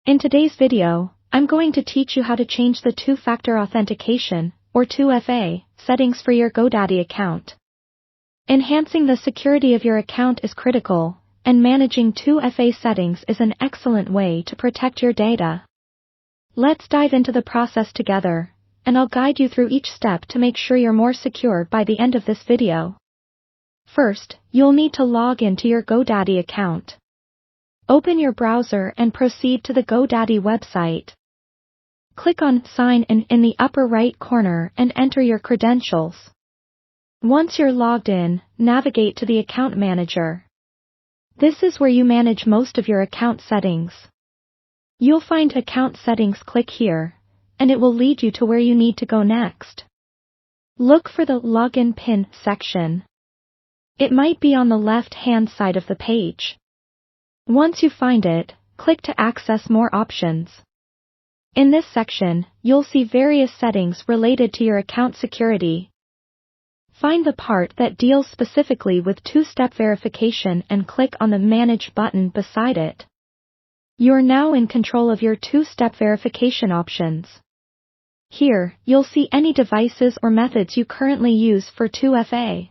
In today's video, I'm going to teach you how to change the two-factor authentication, or 2FA, settings for your GoDaddy account. Enhancing the security of your account is critical, and managing 2FA settings is an excellent way to protect your data. Let's dive into the process together, and I'll guide you through each step to make sure you're more secure by the end of this video. First, you'll need to log into your GoDaddy account. Open your browser and proceed to the GoDaddy website. Click on Sign in the upper right corner and enter your credentials. Once you're logged in, navigate to the Account Manager. This is where you manage most of your account settings. You'll find Account Settings. Click here, and it will lead you to where you need to go next. Look for the Login PIN section. It might be on the left-hand side of the page. Once you find it, click to access more options. In this section, you'll see various settings related to your account security. Find the part that deals specifically with two-step verification and click on the Manage button beside it. You're now in control of your two-step verification options. Here, you'll see any devices or methods you currently use for 2FA.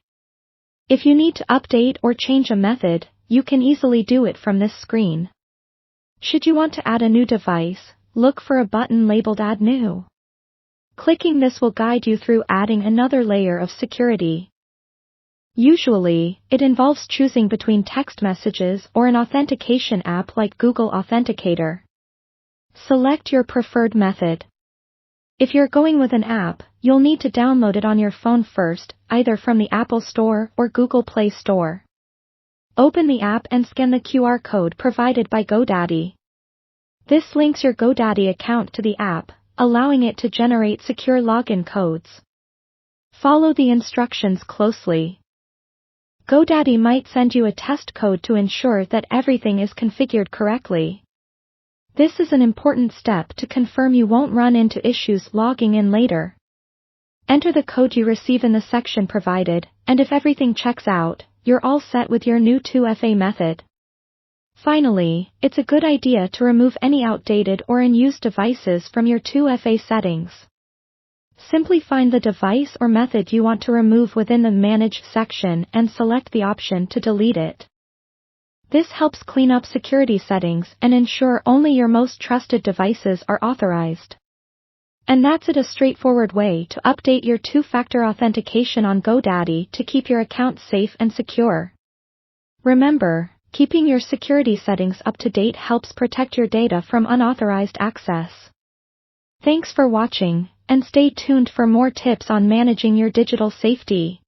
If you need to update or change a method, you can easily do it from this screen. Should you want to add a new device, look for a button labeled Add New. Clicking this will guide you through adding another layer of security. Usually, it involves choosing between text messages or an authentication app like Google Authenticator. Select your preferred method. If you're going with an app, you'll need to download it on your phone first, either from the Apple Store or Google Play Store. Open the app and scan the QR code provided by GoDaddy. This links your GoDaddy account to the app, allowing it to generate secure login codes. Follow the instructions closely. GoDaddy might send you a test code to ensure that everything is configured correctly. This is an important step to confirm you won't run into issues logging in later. Enter the code you receive in the section provided, and if everything checks out, you're all set with your new 2FA method. Finally, it's a good idea to remove any outdated or unused devices from your 2FA settings. Simply find the device or method you want to remove within the Manage section and select the option to delete it. This helps clean up security settings and ensure only your most trusted devices are authorized. And that's it, a straightforward way to update your two-factor authentication on GoDaddy to keep your account safe and secure. Remember, keeping your security settings up to date helps protect your data from unauthorized access. Thanks for watching, and stay tuned for more tips on managing your digital safety.